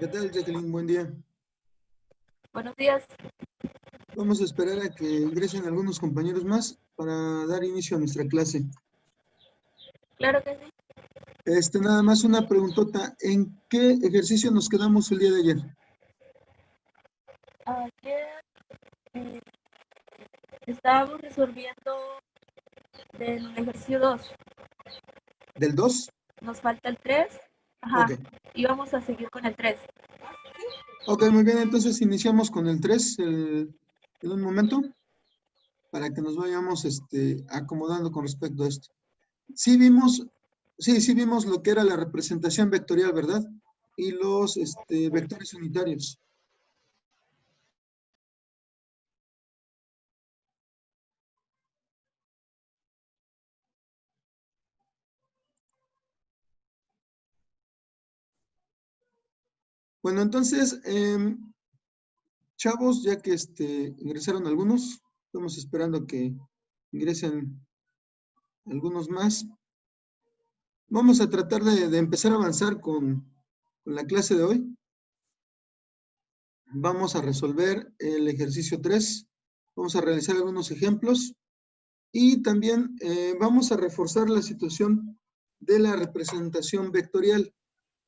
¿Qué tal, Jacqueline? Buen día. Buenos días. Vamos a esperar a que ingresen algunos compañeros más para dar inicio a nuestra clase. Claro que sí. Nada más una preguntota. ¿En qué ejercicio nos quedamos el día de ayer? Ayer estábamos resolviendo del ejercicio 2. ¿Del 2? Nos falta el 3. Ok. Ajá. Y vamos a seguir con el 3. Ok, muy bien. Entonces iniciamos con el 3 en un momento para que nos vayamos acomodando con respecto a esto. Sí vimos lo que era la representación vectorial, ¿verdad? Y los vectores unitarios. Bueno, entonces, chavos, ya que ingresaron algunos, estamos esperando que ingresen algunos más. Vamos a tratar de empezar a avanzar con la clase de hoy. Vamos a resolver el ejercicio 3. Vamos a realizar algunos ejemplos. Y también vamos a reforzar la situación de la representación vectorial.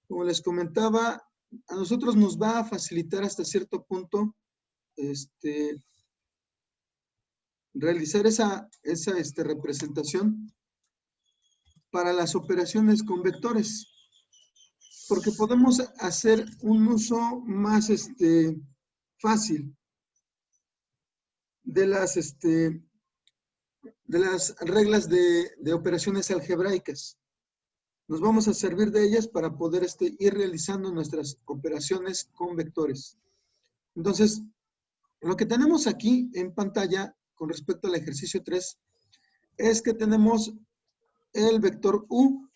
Como les comentaba, a nosotros nos va a facilitar hasta cierto punto realizar esa representación para las operaciones con vectores, porque podemos hacer un uso más fácil de las reglas de operaciones algebraicas. Nos vamos a servir de ellas para poder ir realizando nuestras operaciones con vectores. Entonces, lo que tenemos aquí en pantalla con respecto al ejercicio 3 es que tenemos el vector U,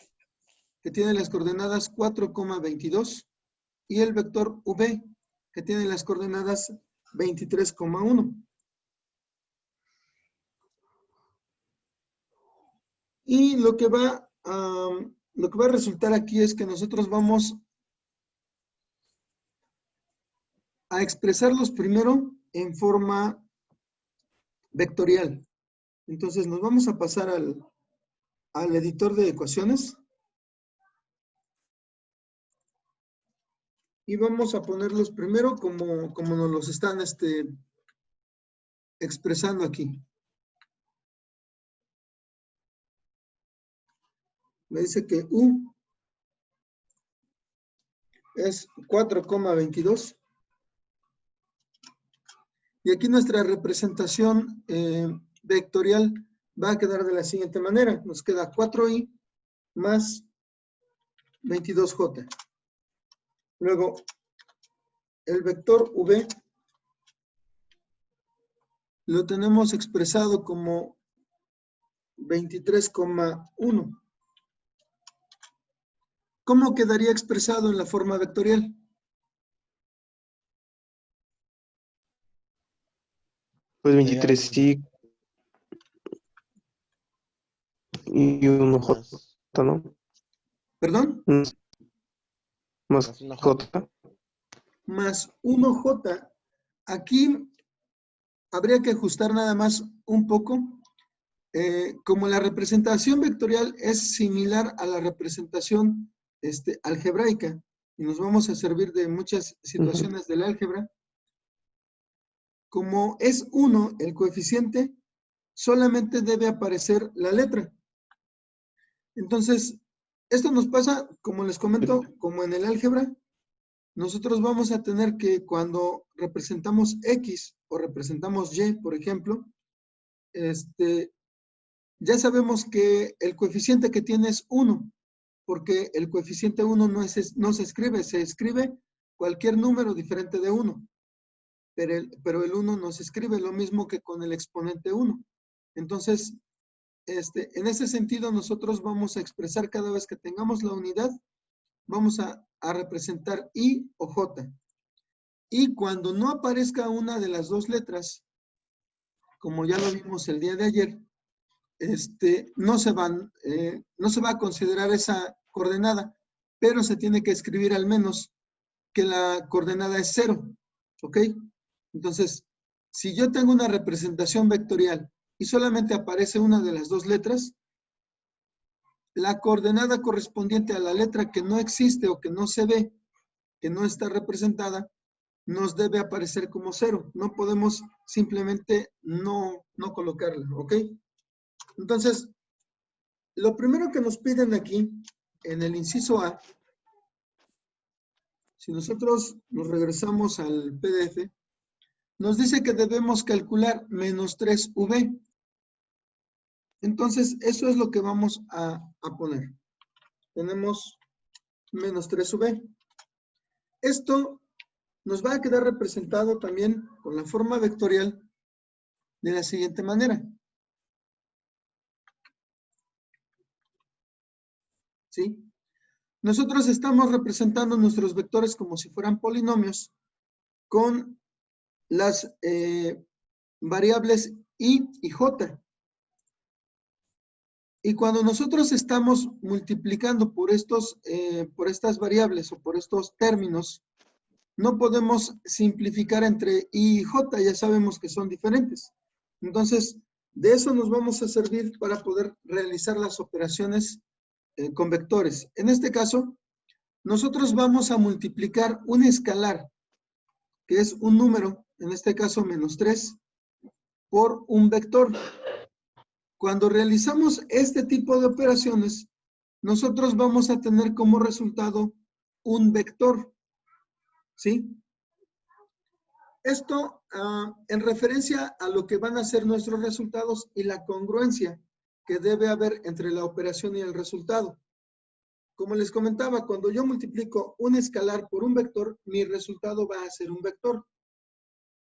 que tiene las coordenadas 4,22, y el vector V, que tiene las coordenadas 23,1. Y lo que va a resultar aquí es que nosotros vamos a expresarlos primero en forma vectorial. Entonces nos vamos a pasar al editor de ecuaciones. Y vamos a ponerlos primero como nos los están expresando aquí. Me dice que U es 4,22. Y aquí nuestra representación vectorial va a quedar de la siguiente manera. Nos queda 4i más 22j. Luego, el vector v lo tenemos expresado como 23,1. ¿Cómo quedaría expresado en la forma vectorial? Pues 23 sí y 1J, ¿no? ¿Perdón? Más J. Más 1J. Aquí habría que ajustar nada más un poco. Como la representación vectorial es similar a la representación algebraica, y nos vamos a servir de muchas situaciones del álgebra, como es 1 el coeficiente, solamente debe aparecer la letra. Entonces, esto nos pasa, como les comento, como en el álgebra, nosotros vamos a tener que cuando representamos X o representamos Y, por ejemplo, ya sabemos que el coeficiente que tiene es 1, porque el coeficiente 1 no se escribe cualquier número diferente de 1, pero el 1 no se escribe lo mismo que con el exponente 1. Entonces, en ese sentido, nosotros vamos a expresar cada vez que tengamos la unidad, vamos a representar I o J. Y cuando no aparezca una de las dos letras, como ya lo vimos el día de ayer, no se va a considerar esa coordenada, pero se tiene que escribir al menos que la coordenada es 0, ¿ok? Entonces, si yo tengo una representación vectorial y solamente aparece una de las dos letras, la coordenada correspondiente a la letra que no existe o que no se ve, que no está representada, nos debe aparecer como 0. No podemos simplemente no colocarla, ¿ok? Entonces, lo primero que nos piden aquí, en el inciso A, si nosotros nos regresamos al PDF, nos dice que debemos calcular menos 3V. Entonces, eso es lo que vamos a poner. Tenemos menos 3V. Esto nos va a quedar representado también con la forma vectorial de la siguiente manera. ¿Sí? Nosotros estamos representando nuestros vectores como si fueran polinomios con las variables I y J. Y cuando nosotros estamos multiplicando por estas variables o por estos términos, no podemos simplificar entre I y J, ya sabemos que son diferentes. Entonces, de eso nos vamos a servir para poder realizar las operaciones con vectores. En este caso, nosotros vamos a multiplicar un escalar, que es un número, en este caso menos 3, por un vector. Cuando realizamos este tipo de operaciones, nosotros vamos a tener como resultado un vector, ¿sí? Esto en referencia a lo que van a ser nuestros resultados y la congruencia que debe haber entre la operación y el resultado. Como les comentaba, cuando yo multiplico un escalar por un vector, mi resultado va a ser un vector.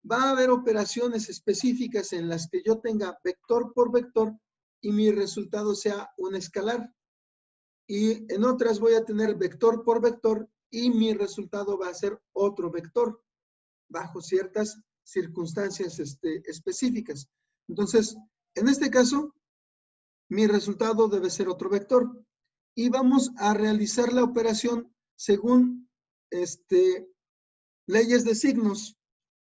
Va a haber operaciones específicas en las que yo tenga vector por vector y mi resultado sea un escalar. Y en otras voy a tener vector por vector y mi resultado va a ser otro vector, bajo ciertas circunstancias específicas. Entonces, en este caso, mi resultado debe ser otro vector. Y vamos a realizar la operación según leyes de signos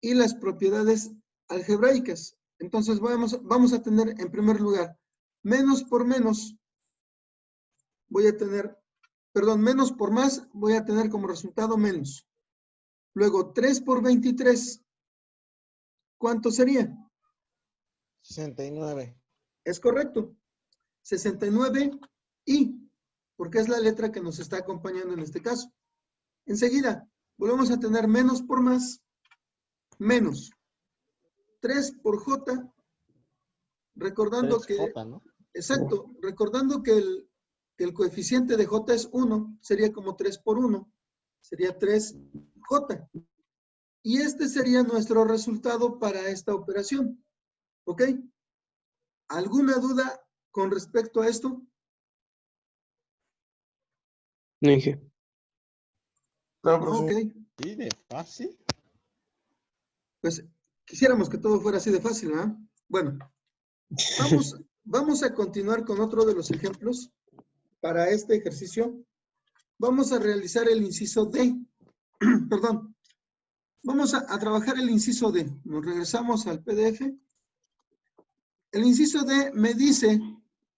y las propiedades algebraicas. Entonces, vamos a tener en primer lugar, menos por menos, voy a tener, perdón, menos por más, voy a tener como resultado menos. Luego, 3 por 23, ¿cuánto sería? 69. Es correcto. 69 y, porque es la letra que nos está acompañando en este caso. Enseguida, volvemos a tener menos por más, menos. 3 por J, recordando que, 3J, ¿no? exacto, recordando que el coeficiente de J es 1, sería como 3 por 1, sería 3J. Y este sería nuestro resultado para esta operación. ¿Ok? ¿Alguna duda con respecto a esto? No dije. No, No, ok. ¿Sí de fácil? Pues quisiéramos que todo fuera así de fácil, ¿verdad? Bueno, vamos a continuar con otro de los ejemplos para este ejercicio. Vamos a realizar el inciso D. Perdón. Vamos a trabajar el inciso D. Nos regresamos al PDF. El inciso D me dice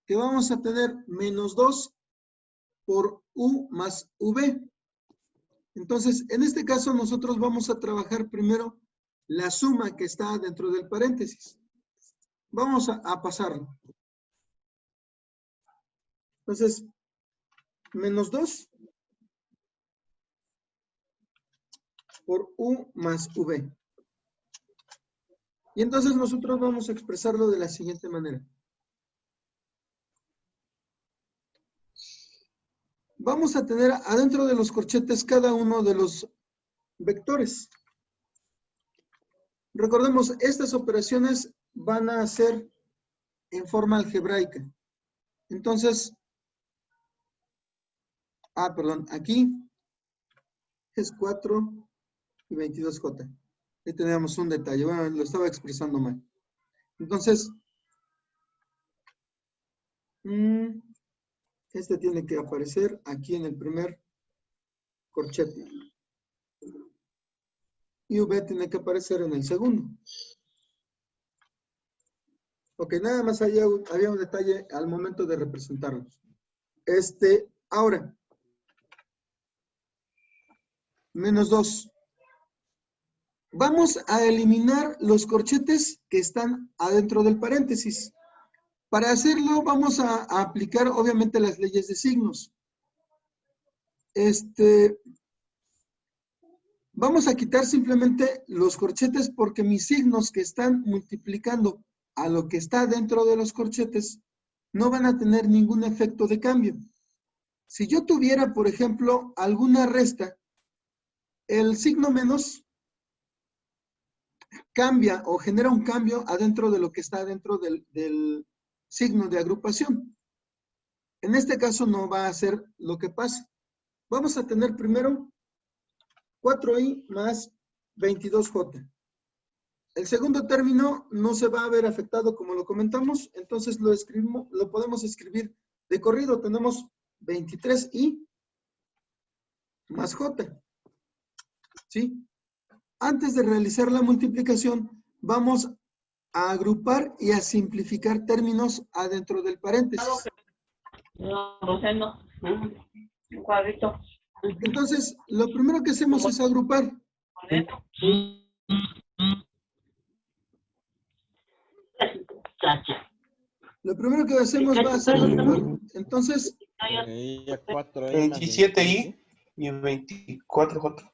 que vamos a tener menos 2 por U más V. Entonces, en este caso, nosotros vamos a trabajar primero la suma que está dentro del paréntesis. Vamos a pasarlo. Entonces, menos 2 por U más V. Y entonces nosotros vamos a expresarlo de la siguiente manera. Vamos a tener adentro de los corchetes cada uno de los vectores. Recordemos, estas operaciones van a ser en forma algebraica. Entonces, perdón, aquí es 4 y 22J. Ahí tenemos un detalle, bueno, lo estaba expresando mal. Entonces, este tiene que aparecer aquí en el primer corchete. y V tiene que aparecer en el segundo. Ok, nada más había un detalle al momento de representarlos. Ahora, menos 2. Vamos a eliminar los corchetes que están adentro del paréntesis. Para hacerlo vamos a aplicar obviamente las leyes de signos. Vamos a quitar simplemente los corchetes porque mis signos que están multiplicando a lo que está dentro de los corchetes no van a tener ningún efecto de cambio. Si yo tuviera, por ejemplo, alguna resta, el signo menos cambia o genera un cambio adentro de lo que está dentro del signo de agrupación. En este caso no va a ser lo que pasa. Vamos a tener primero 4i más 22j. El segundo término no se va a ver afectado como lo comentamos, entonces lo podemos escribir de corrido. Tenemos 23i más j. ¿Sí? Antes de realizar la multiplicación, vamos a agrupar y a simplificar términos adentro del paréntesis. No, no. Un cuadrito. Entonces, lo primero que hacemos es agrupar. Lo primero que hacemos va a ser agrupar. Entonces, 27i y 24j.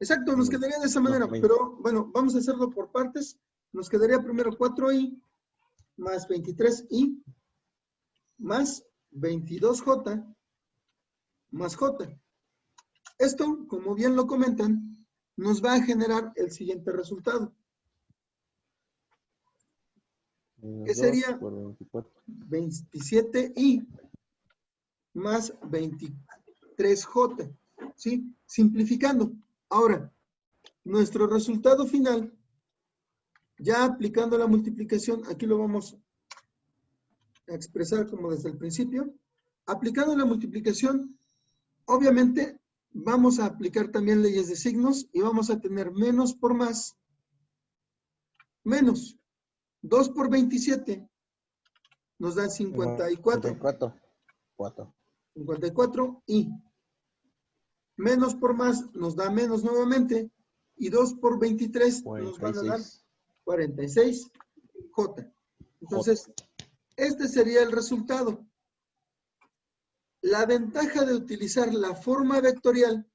exacto, nos quedaría de esa manera, pero bueno, vamos a hacerlo por partes. Nos quedaría primero 4i más 23i más 22j más j. Esto, como bien lo comentan, nos va a generar el siguiente resultado. Que sería 27i más 23j. ¿Sí? Simplificando. Ahora, nuestro resultado final, ya aplicando la multiplicación, aquí lo vamos a expresar como desde el principio. Aplicando la multiplicación, obviamente vamos a aplicar también leyes de signos y vamos a tener menos por más, menos. 2 por 27 nos da 54. 54 y menos por más nos da menos nuevamente y 2 por 23 nos van a dar 46 J. Entonces, este sería el resultado. La ventaja de utilizar la forma vectorial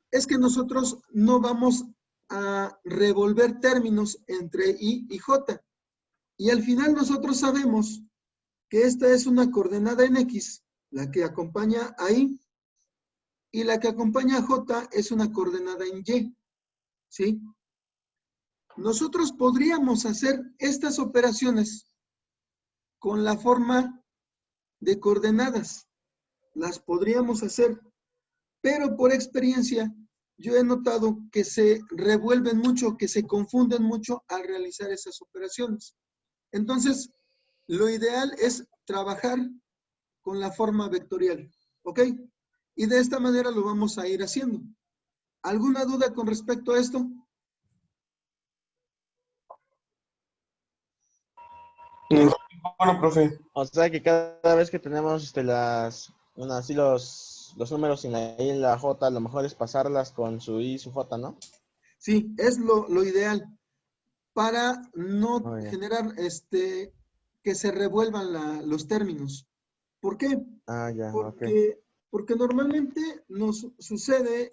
es que nosotros no vamos a revolver términos entre I y J. Y al final nosotros sabemos que esta es una coordenada en X, la que acompaña a I, y la que acompaña a J es una coordenada en Y. ¿Sí? Nosotros podríamos hacer estas operaciones con la forma de coordenadas. Las podríamos hacer, pero por experiencia yo he notado que se revuelven mucho, que se confunden mucho al realizar esas operaciones. Entonces, lo ideal es trabajar con la forma vectorial, ¿ok? Y de esta manera lo vamos a ir haciendo. ¿Alguna duda con respecto a esto? Bueno, profe. O sea que cada vez que tenemos los números sin la I y la J, lo mejor es pasarlas con su I y su J, ¿no? Sí, es lo ideal para no generar que se revuelvan los términos. ¿Por qué? Ya, porque normalmente nos sucede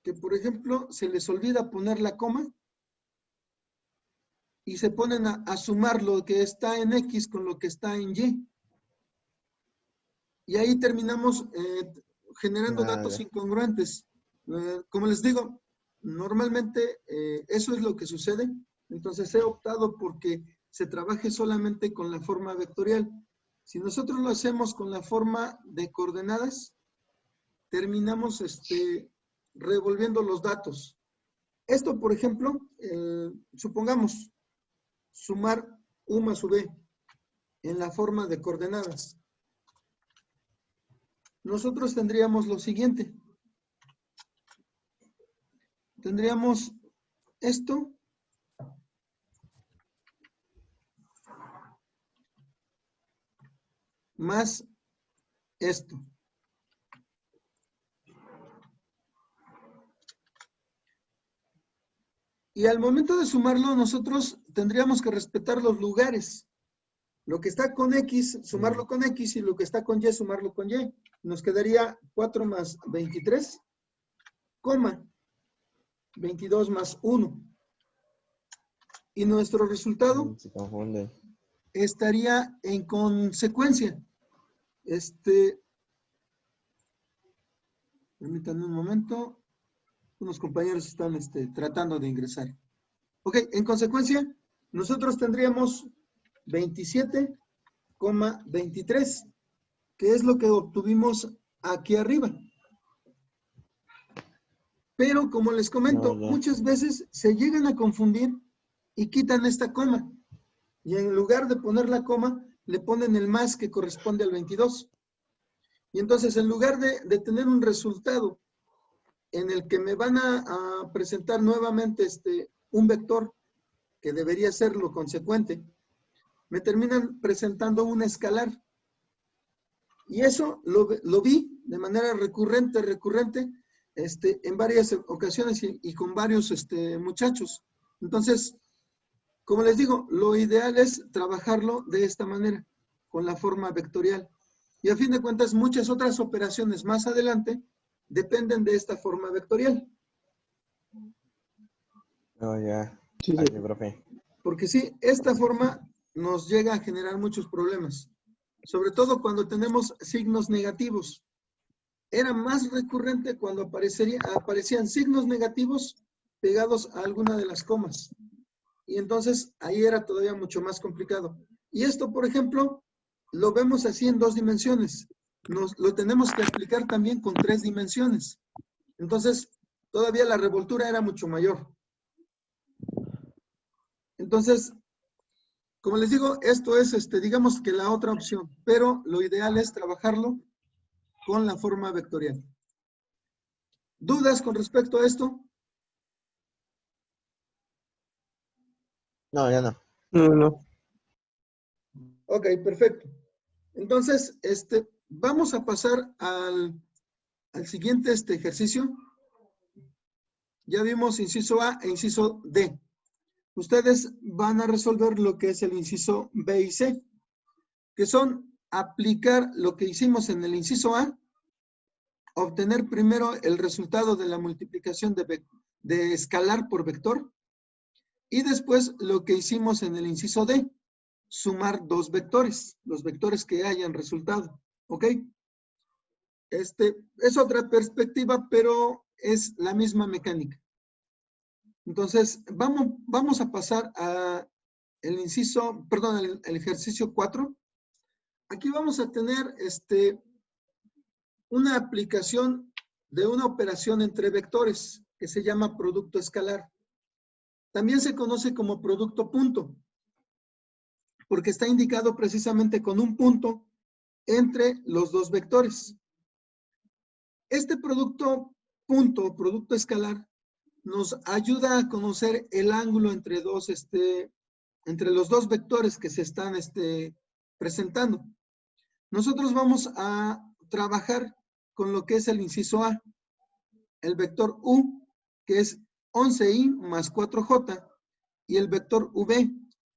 que, por ejemplo, se les olvida poner la coma y se ponen a sumar lo que está en X con lo que está en Y. Y ahí terminamos generando datos incongruentes. Como les digo, normalmente eso es lo que sucede. Entonces he optado porque se trabaje solamente con la forma vectorial. Si nosotros lo hacemos con la forma de coordenadas, terminamos revolviendo los datos. Esto, por ejemplo, supongamos sumar U más V en la forma de coordenadas. Nosotros tendríamos lo siguiente. tendríamos esto más esto. Y al momento de sumarlo, nosotros tendríamos que respetar los lugares. Lo que está con X, sumarlo con X, y lo que está con Y, sumarlo con Y. Nos quedaría 4 más 23, coma, 22 más 1. Y nuestro resultado Se confunde. estaría en consecuencia. Permítanme un momento. Unos compañeros están tratando de ingresar. Ok, en consecuencia, nosotros tendríamos 27,23, que es lo que obtuvimos aquí arriba. Pero, como les comento, muchas veces se llegan a confundir y quitan esta coma. Y en lugar de poner la coma, le ponen el más que corresponde al 22. Y entonces, en lugar de tener un resultado en el que me van a presentar nuevamente un vector que debería ser lo consecuente, me terminan presentando un escalar. Y eso lo vi de manera recurrente, en varias ocasiones y con varios muchachos. Entonces, como les digo, lo ideal es trabajarlo de esta manera, con la forma vectorial. Y a fin de cuentas, muchas otras operaciones más adelante dependen de esta forma vectorial. Oh, ya. Sí, Ay, sí. profe. Porque sí, esta forma nos llega a generar muchos problemas. Sobre todo cuando tenemos signos negativos. Era más recurrente cuando aparecían signos negativos pegados a alguna de las comas. Y entonces ahí era todavía mucho más complicado. Y esto, por ejemplo, lo vemos así en 2 dimensiones. Lo tenemos que aplicar también con 3 dimensiones. Entonces, todavía la revoltura era mucho mayor. Entonces, como les digo, esto es, digamos que la otra opción, pero lo ideal es trabajarlo con la forma vectorial. ¿Dudas con respecto a esto? No, ya no. No. Ok, perfecto. Entonces, vamos a pasar al siguiente ejercicio. Ya vimos inciso A e inciso D. Ustedes van a resolver lo que es el inciso B y C, que son aplicar lo que hicimos en el inciso A, obtener primero el resultado de la multiplicación de escalar por vector, y después lo que hicimos en el inciso D, sumar 2 vectores, los vectores que hayan resultado. ¿Ok? Es otra perspectiva, pero es la misma mecánica. Entonces, vamos a pasar a el ejercicio 4. Aquí vamos a tener una aplicación de una operación entre vectores que se llama producto escalar. También se conoce como producto punto, porque está indicado precisamente con un punto entre los 2 vectores. Este producto punto, producto escalar, nos ayuda a conocer el ángulo entre los 2 vectores que se están presentando. Nosotros vamos a trabajar con lo que es el inciso A, el vector U, que es 11i más 4j, y el vector V,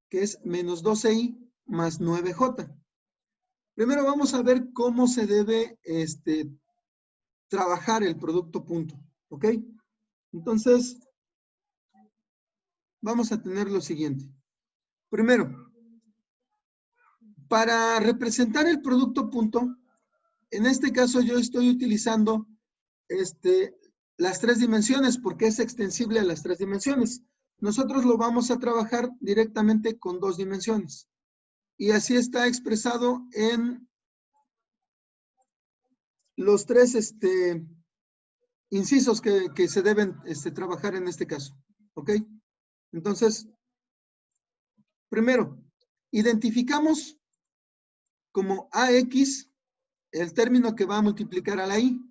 que es menos 12i más 9j. Primero vamos a ver cómo se debe trabajar el producto punto, ¿ok? Entonces, vamos a tener lo siguiente. Primero, para representar el producto punto, en este caso yo estoy utilizando las 3 dimensiones porque es extensible a las 3 dimensiones. Nosotros lo vamos a trabajar directamente con 2 dimensiones. Y así está expresado en los 3 incisos que se deben trabajar en este caso. ¿Ok? Entonces, primero, identificamos como AX el término que va a multiplicar a la I,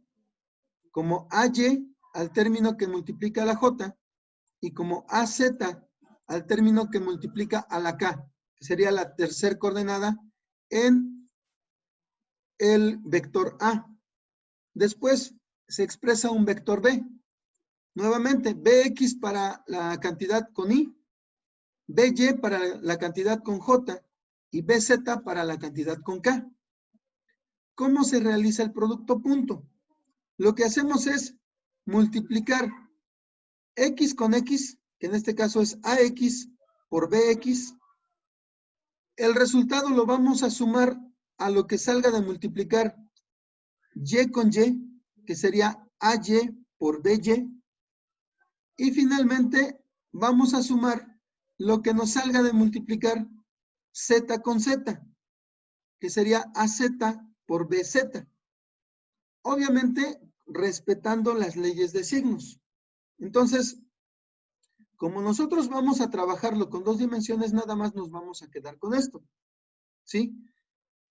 como AY al término que multiplica a la J, y como AZ al término que multiplica a la K, que sería la tercera coordenada en el vector A. Después se expresa un vector B. Nuevamente, Bx para la cantidad con I, By para la cantidad con J y Bz para la cantidad con K. ¿Cómo se realiza el producto punto? Lo que hacemos es multiplicar X con X, que en este caso es AX por BX. El resultado lo vamos a sumar a lo que salga de multiplicar Y con Y, que sería AY por BY. Y finalmente vamos a sumar lo que nos salga de multiplicar Z con Z, que sería AZ por BZ. Obviamente, respetando las leyes de signos. Entonces, como nosotros vamos a trabajarlo con dos dimensiones, nada más nos vamos a quedar con esto. ¿Sí?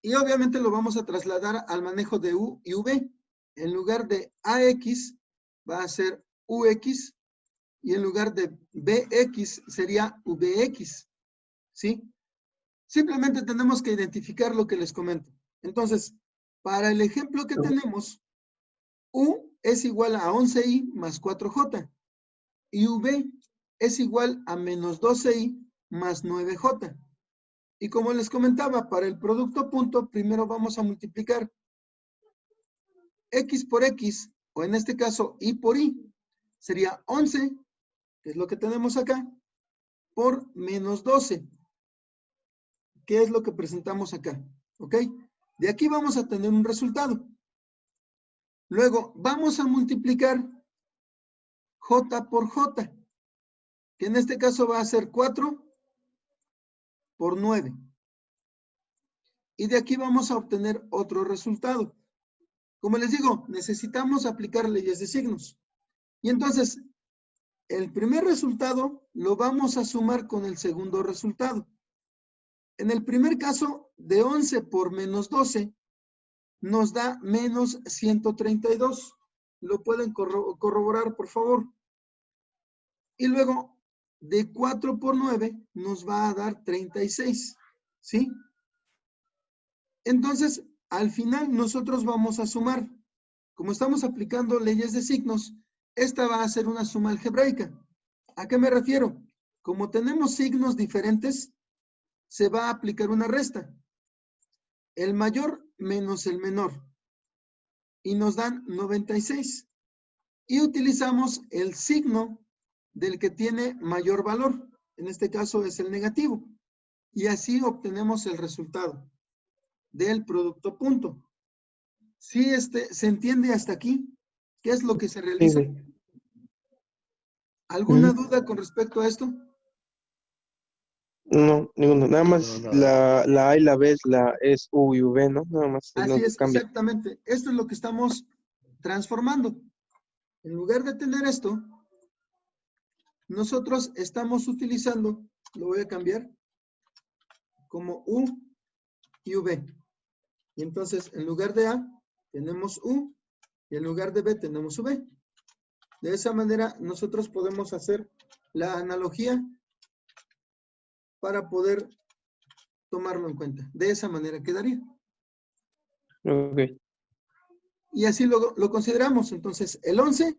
Y obviamente lo vamos a trasladar al manejo de U y V. En lugar de AX va a ser UX y en lugar de BX sería VX. ¿Sí? Simplemente tenemos que identificar lo que les comento. Entonces, para el ejemplo que tenemos, U es igual a 11i más 4j y V es igual a menos 12i más 9j. Y como les comentaba, para el producto punto, primero vamos a multiplicar X por X, o en este caso Y por Y, sería 11, que es lo que tenemos acá, por menos 12, que es lo que presentamos acá, ¿ok? De aquí vamos a tener un resultado. Luego, vamos a multiplicar J por J, que en este caso va a ser 4 por 9. Y de aquí vamos a obtener otro resultado. Como les digo, necesitamos aplicar leyes de signos. Y entonces, el primer resultado lo vamos a sumar con el segundo resultado. En el primer caso, de 11 por menos 12, nos da menos 132. Lo pueden corroborar, por favor. Y luego, de 4 por 9, nos va a dar 36. ¿Sí? Entonces, al final nosotros vamos a sumar. Como estamos aplicando leyes de signos, esta va a ser una suma algebraica. ¿A qué me refiero? Como tenemos signos diferentes, se va a aplicar una resta. El mayor menos el menor. Y nos dan 96. Y utilizamos el signo del que tiene mayor valor. En este caso es el negativo. Y así obtenemos el resultado del producto punto. ¿Sí se entiende hasta aquí? ¿Qué es lo que se realiza? ¿Alguna duda con respecto a esto? No, ninguno. Nada más No. la A y la B es U y V, ¿no? Nada más. Así No es, cambia. exactamente. Esto es lo que estamos transformando. En lugar de tener esto, nosotros estamos utilizando, lo voy a cambiar, como U y V. Y entonces, en lugar de A, tenemos U, y en lugar de B, tenemos V. De esa manera, nosotros podemos hacer la analogía para poder tomarlo en cuenta. De esa manera quedaría. Ok. Y así lo consideramos. Entonces, el 11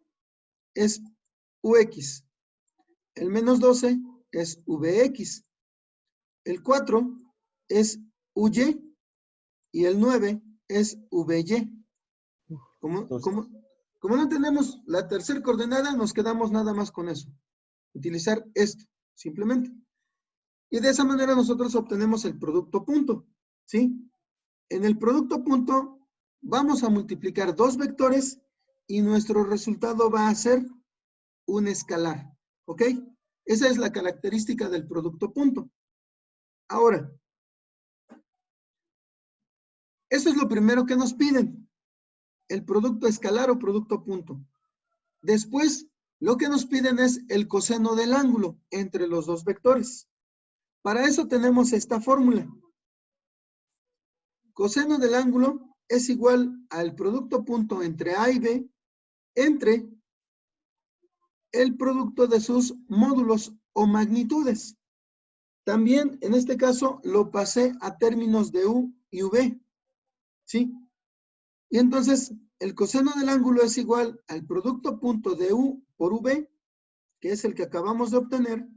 es UX. El menos 12 es VX. El 4 es UY. Y el 9 es VY. Como no tenemos la tercera coordenada, nos quedamos nada más con eso. Utilizar esto, simplemente. Y de esa manera nosotros obtenemos el producto punto. ¿Sí? En el producto punto vamos a multiplicar dos vectores y nuestro resultado va a ser un escalar. ¿Ok? Esa es la característica del producto punto. Ahora, eso es lo primero que nos piden. El producto escalar o producto punto. Después, lo que nos piden es el coseno del ángulo entre los dos vectores. Para eso tenemos esta fórmula. Coseno del ángulo es igual al producto punto entre A y B entre el producto de sus módulos o magnitudes. También, en este caso, lo pasé a términos de U y V, ¿sí? Y entonces, el coseno del ángulo es igual al producto punto de U por V, que es el que acabamos de obtener,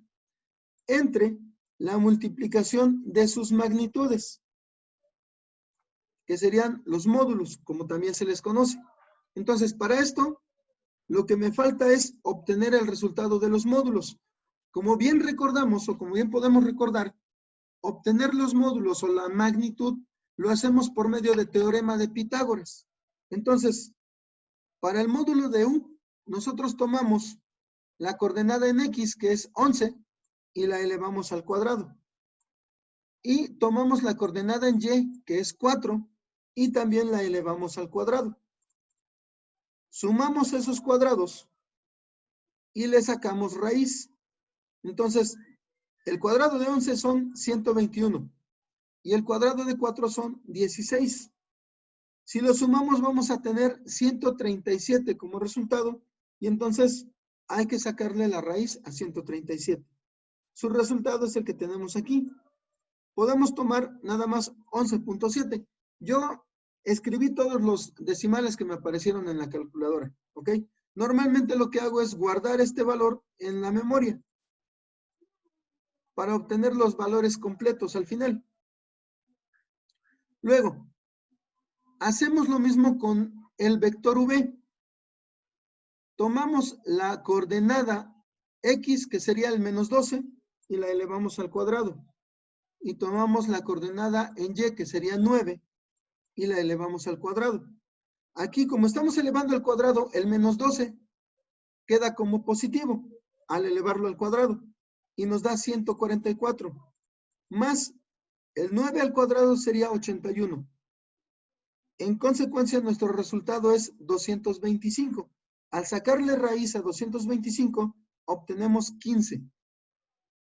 entre la multiplicación de sus magnitudes, que serían los módulos, como también se les conoce. Entonces, para esto, lo que me falta es obtener el resultado de los módulos. Como bien recordamos, o como bien podemos recordar, obtener los módulos o la magnitud lo hacemos por medio de teorema de Pitágoras. Entonces, para el módulo de U, nosotros tomamos la coordenada en X, que es 11, y la elevamos al cuadrado. Y tomamos la coordenada en Y, que es 4, y también la elevamos al cuadrado. Sumamos esos cuadrados y le sacamos raíz. Entonces, el cuadrado de 11 son 121 y el cuadrado de 4 son 16. Si lo sumamos vamos a tener 137 como resultado y entonces hay que sacarle la raíz a 137. Su resultado es el que tenemos aquí. Podemos tomar nada más 11.7. Yo escribí todos los decimales que me aparecieron en la calculadora, ¿ok? Normalmente lo que hago es guardar este valor en la memoria para obtener los valores completos al final. Luego, hacemos lo mismo con el vector V. Tomamos la coordenada X, que sería el menos 12, y la elevamos al cuadrado. Y tomamos la coordenada en Y, que sería 9, y la elevamos al cuadrado. Aquí, como estamos elevando al cuadrado, el menos 12 queda como positivo al elevarlo al cuadrado. Y nos da 144. Más el 9 al cuadrado sería 81. En consecuencia, nuestro resultado es 225. Al sacarle raíz a 225, obtenemos 15.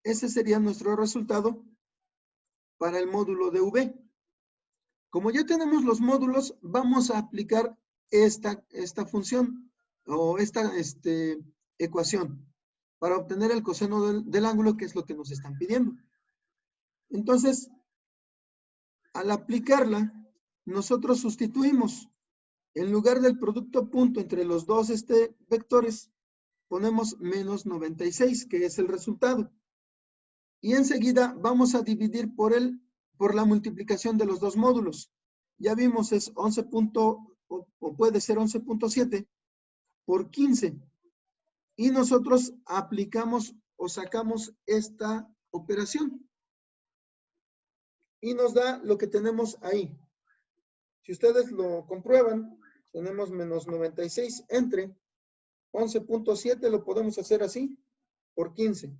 Ese sería nuestro resultado para el módulo de V. Como ya tenemos los módulos, vamos a aplicar esta función o esta ecuación para obtener el coseno del ángulo, que es lo que nos están pidiendo. Entonces, al aplicarla, nosotros sustituimos. En lugar del producto punto entre los dos vectores, ponemos menos 96, que es el resultado. Y enseguida vamos a dividir por la multiplicación de los dos módulos. Ya vimos, es 11. O puede ser 11.7 por 15. Y nosotros aplicamos o sacamos esta operación. Y nos da lo que tenemos ahí. Si ustedes lo comprueban, tenemos menos 96 entre 11.7, lo podemos hacer así, por 15.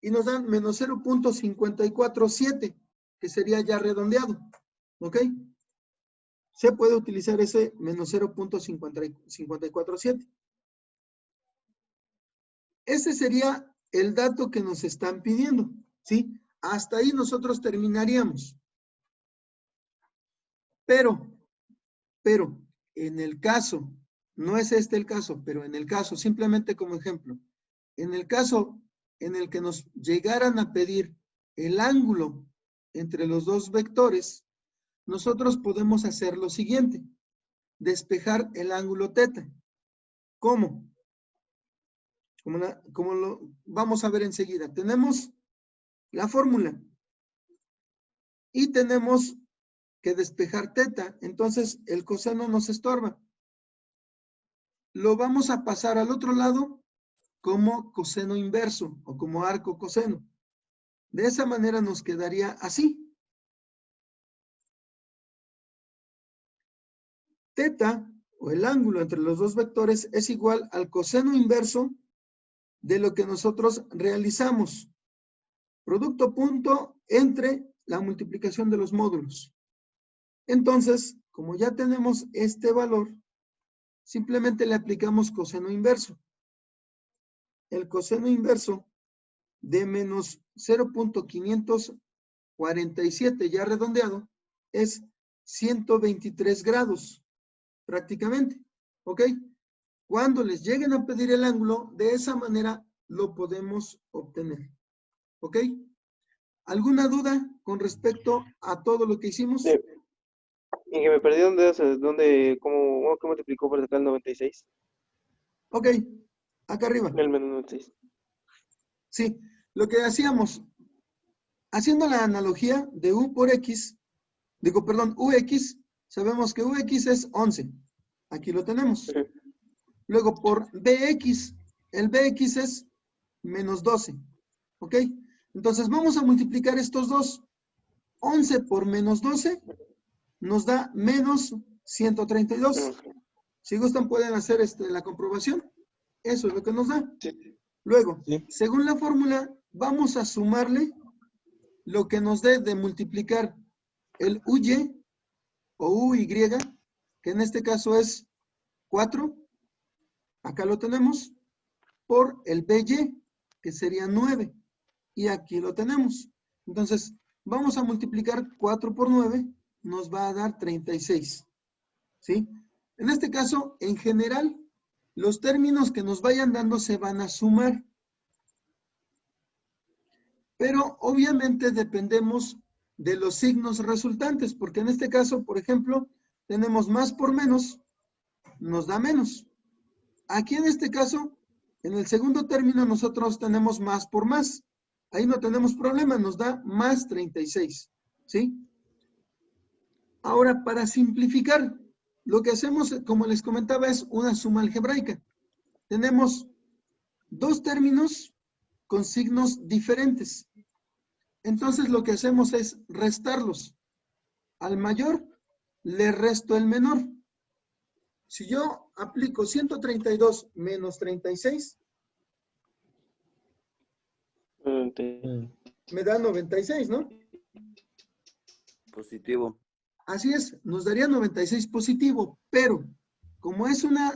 Y nos dan menos 0.547, que sería ya redondeado. ¿Ok? Se puede utilizar ese menos 0.547. Ese sería el dato que nos están pidiendo, ¿sí? Hasta ahí nosotros terminaríamos. Pero, en el caso, no es este el caso, pero en el caso, simplemente como ejemplo, en el caso en el que nos llegaran a pedir el ángulo entre los dos vectores, nosotros podemos hacer lo siguiente: despejar el ángulo teta. ¿Cómo? Como lo vamos a ver enseguida. Tenemos la fórmula y tenemos que despejar teta, entonces el coseno nos estorba. Lo vamos a pasar al otro lado como coseno inverso o como arco coseno. De esa manera nos quedaría así. Teta, o el ángulo entre los dos vectores, es igual al coseno inverso de lo que nosotros realizamos. Producto punto entre la multiplicación de los módulos. Entonces, como ya tenemos este valor, simplemente le aplicamos coseno inverso. El coseno inverso de menos 0.547, ya redondeado, es 123 grados, prácticamente. ¿Ok? cuando les lleguen a pedir el ángulo, de esa manera lo podemos obtener. ¿Ok? ¿Alguna duda con respecto a todo lo que hicimos? Sí. Y que me perdí cómo multiplicó para sacar el 96. Ok, acá arriba. El menos 96. Sí, lo que hacíamos, haciendo la analogía de U por X, UX, sabemos que UX es 11. Aquí lo tenemos. Ujú. Luego por BX, el BX es menos 12. ¿Ok? Entonces vamos a multiplicar estos dos. 11 por menos 12 nos da menos 132. Ok. Si gustan pueden hacer la comprobación. Eso es lo que nos da. Sí. Luego, Sí. según la fórmula, vamos a sumarle lo que nos dé de multiplicar el UY o UY, que en este caso es 4, acá lo tenemos, por el BY, que sería 9, y aquí lo tenemos. Entonces, vamos a multiplicar 4 por 9, nos va a dar 36, ¿sí? En este caso, en general, los términos que nos vayan dando se van a sumar. Pero obviamente dependemos de los signos resultantes, porque en este caso, por ejemplo, tenemos más por menos, nos da menos. Aquí en este caso, en el segundo término, nosotros tenemos más por más. Ahí no tenemos problema, nos da más 36, ¿sí? Ahora, para simplificar, lo que hacemos, como les comentaba, es una suma algebraica. Tenemos dos términos con signos diferentes. Entonces lo que hacemos es restarlos. Al mayor le resto el menor. Si yo aplico 132 menos 36, me da 96, ¿no? Positivo. Así es, nos daría 96 positivo, pero como es una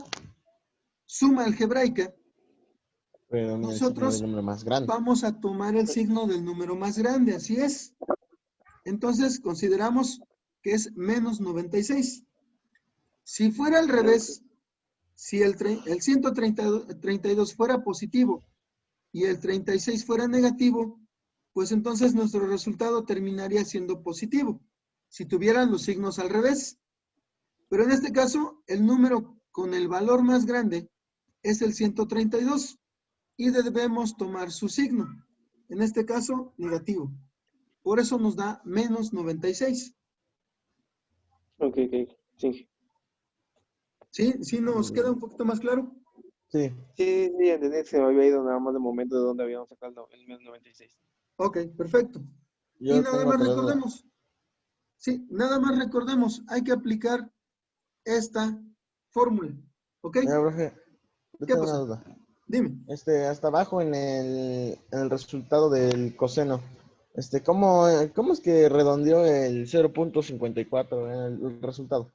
suma algebraica, Predomina el signo nosotros del número más grande. vamos a tomar el signo del número más grande, así es. Entonces consideramos que es menos 96. Si fuera al revés, si el 132 fuera positivo y el 36 fuera negativo, pues entonces nuestro resultado terminaría siendo positivo, si tuvieran los signos al revés. Pero en este caso, el número con el valor más grande es el 132 y debemos tomar su signo. En este caso, negativo. Por eso nos da menos 96. Ok, sí. ¿Sí? ¿Sí nos queda un poquito más claro? Sí. Sí, entendí que se me había ido nada más de momento de donde habíamos sacado el menos 96. Ok, perfecto. Yo Y nada tengo más otra duda. recordemos. Sí, nada más recordemos. Hay que aplicar esta fórmula. ¿Ok? Mira, profe, yo ¿Qué tengo una pasó? duda. Dime. Hasta abajo en el resultado del coseno, ¿cómo es que redondeó el 0.54 en el resultado?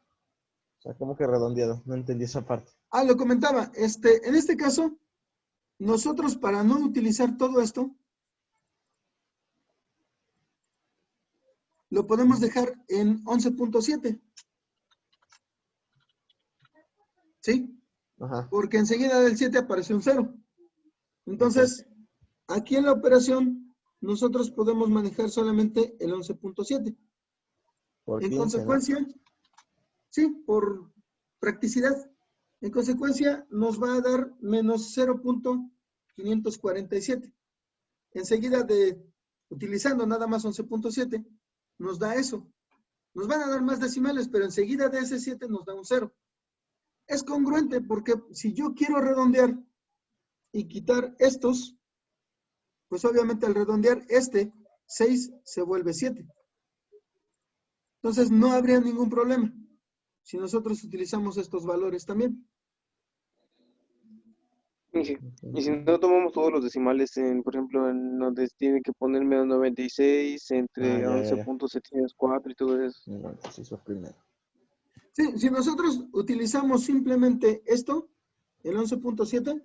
O sea, ¿cómo que redondeado? No entendí esa parte. Ah, lo comentaba. En este caso, nosotros para no utilizar todo esto, lo podemos dejar en 11.7. ¿Sí? Ajá. Porque enseguida del 7 aparece un 0. Entonces, aquí en la operación, nosotros podemos manejar solamente el 11.7. Por En 15, ¿no? consecuencia, sí, por practicidad, en consecuencia nos va a dar menos 0.547. Enseguida utilizando nada más 11.7, nos da eso. Nos van a dar más decimales, pero enseguida de ese 7 nos da un 0. Es congruente porque si yo quiero redondear y quitar estos, pues obviamente al redondear 6 se vuelve 7. Entonces no habría ningún problema si nosotros utilizamos estos valores también. Y si no tomamos todos los decimales, por ejemplo, en donde tiene que poner menos 96, entre Ya. 11.704 y todo eso. No, sí, eso primero. Sí, si nosotros utilizamos simplemente esto, el 11.7,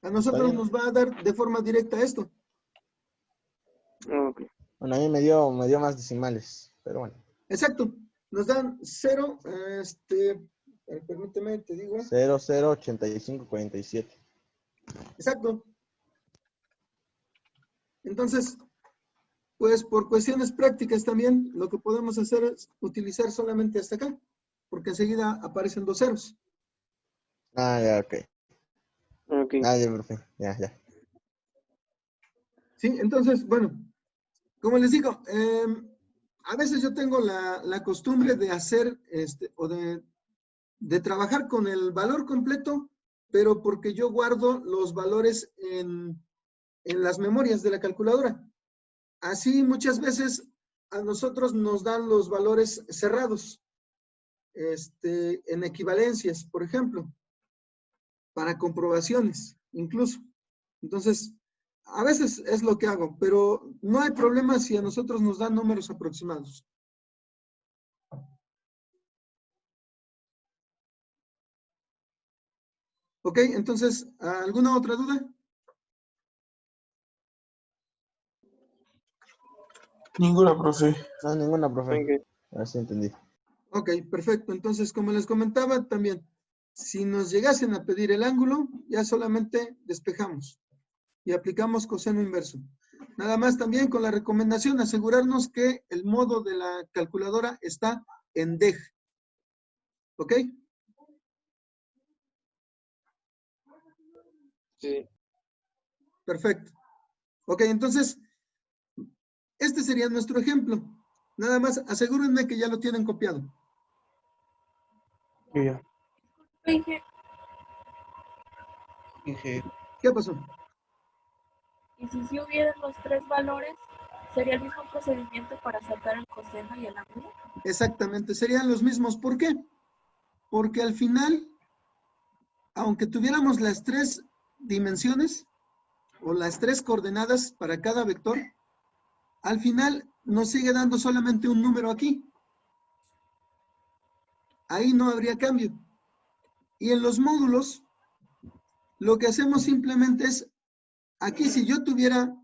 a nosotros nos va a dar de forma directa esto. Ok. Bueno, a mí me dio más decimales, pero bueno. Exacto. Nos dan 0, Permíteme, te digo. 008547. Exacto. Entonces, pues por cuestiones prácticas también, lo que podemos hacer es utilizar solamente hasta acá, porque enseguida aparecen dos ceros. Ah, ya, ok. Ok. Ah, ya, profe. Ya. Sí, entonces, bueno, como les digo, a veces yo tengo la costumbre de hacer, o de trabajar con el valor completo, pero porque yo guardo los valores en las memorias de la calculadora. Así muchas veces a nosotros nos dan los valores cerrados, en equivalencias, por ejemplo, para comprobaciones, incluso. Entonces, a veces es lo que hago, pero no hay problema si a nosotros nos dan números aproximados. Ok, entonces, ¿alguna otra duda? Ninguna, profe. No, ninguna, profe. Ok. Así entendí. Ok, perfecto. Entonces, como les comentaba también, si nos llegasen a pedir el ángulo, ya solamente despejamos y aplicamos coseno inverso. Nada más también con la recomendación, asegurarnos que el modo de la calculadora está en DEG. ¿Ok? Sí. Perfecto. Ok, entonces, este sería nuestro ejemplo. Nada más, asegúrenme que ya lo tienen copiado. Yo ya. Inge, Inge. ¿Qué pasó? y si hubieran los tres valores, ¿sería el mismo procedimiento para sacar el coseno y el ángulo? Exactamente, serían los mismos. ¿Por qué? Porque al final, aunque tuviéramos las tres dimensiones o las tres coordenadas para cada vector, al final nos sigue dando solamente un número aquí. Ahí no habría cambio. Y en los módulos, lo que hacemos simplemente es, aquí si yo tuviera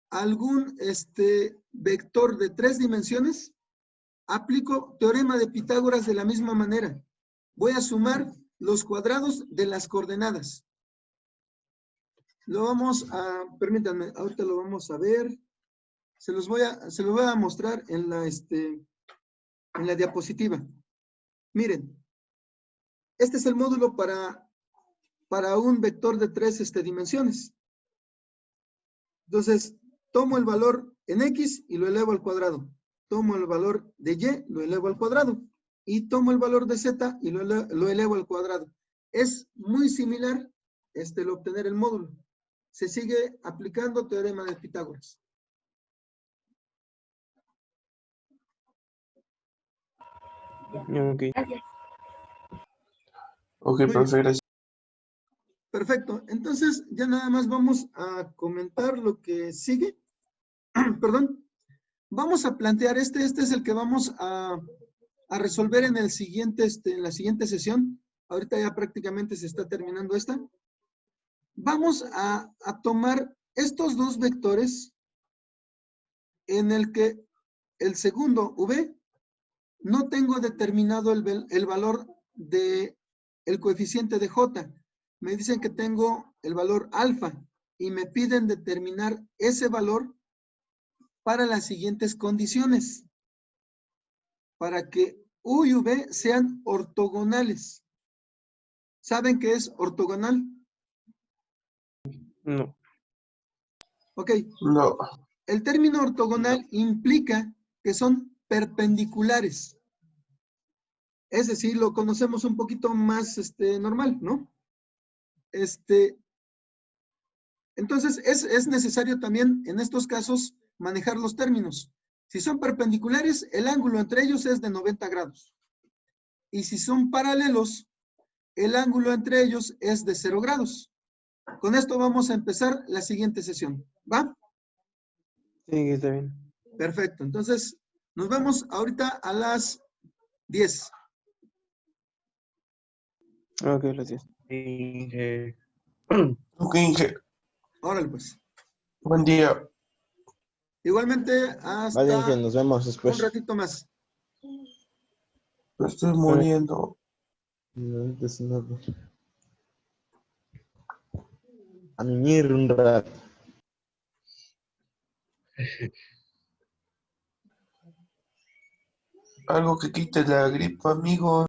algún vector de tres dimensiones, aplico teorema de Pitágoras de la misma manera. Voy a sumar los cuadrados de las coordenadas. Lo vamos a, permítanme, ahorita lo vamos a ver. Se los voy a mostrar en la diapositiva. Miren, este es el módulo para un vector de tres dimensiones. Entonces, tomo el valor en X y lo elevo al cuadrado. Tomo el valor de Y, lo elevo al cuadrado. Y tomo el valor de Z y lo elevo al cuadrado. Es muy similar el obtener el módulo. Se sigue aplicando teorema de Pitágoras. Ok. Gracias. Ok, Muy profe, bien. gracias. Perfecto. Entonces, ya nada más vamos a comentar lo que sigue. Perdón. Vamos a plantear este es el que vamos a resolver en el siguiente, en la siguiente sesión. Ahorita ya prácticamente se está terminando esta. Vamos a tomar estos dos vectores en el que el segundo, V, no tengo determinado el valor del coeficiente de J. Me dicen que tengo el valor alfa y me piden determinar ese valor para las siguientes condiciones. Para que U y V sean ortogonales. ¿Saben qué es ortogonal? No. Ok. No. El término ortogonal implica que son perpendiculares. Es decir, lo conocemos un poquito más normal, ¿no? Entonces, es necesario también en estos casos manejar los términos. Si son perpendiculares, el ángulo entre ellos es de 90 grados. Y si son paralelos, el ángulo entre ellos es de 0 grados. Con esto vamos a empezar la siguiente sesión. ¿Va? Sí, está bien. Perfecto. Entonces, nos vemos ahorita a las 10. Ok, gracias. Inge. Ok, Inge. Órale, pues. Buen día. Igualmente, Vale, Inge, hasta nos vemos un después. ratito más. Me estoy muriendo. 19. A mimir un rato. Algo que quite la gripa, amigo.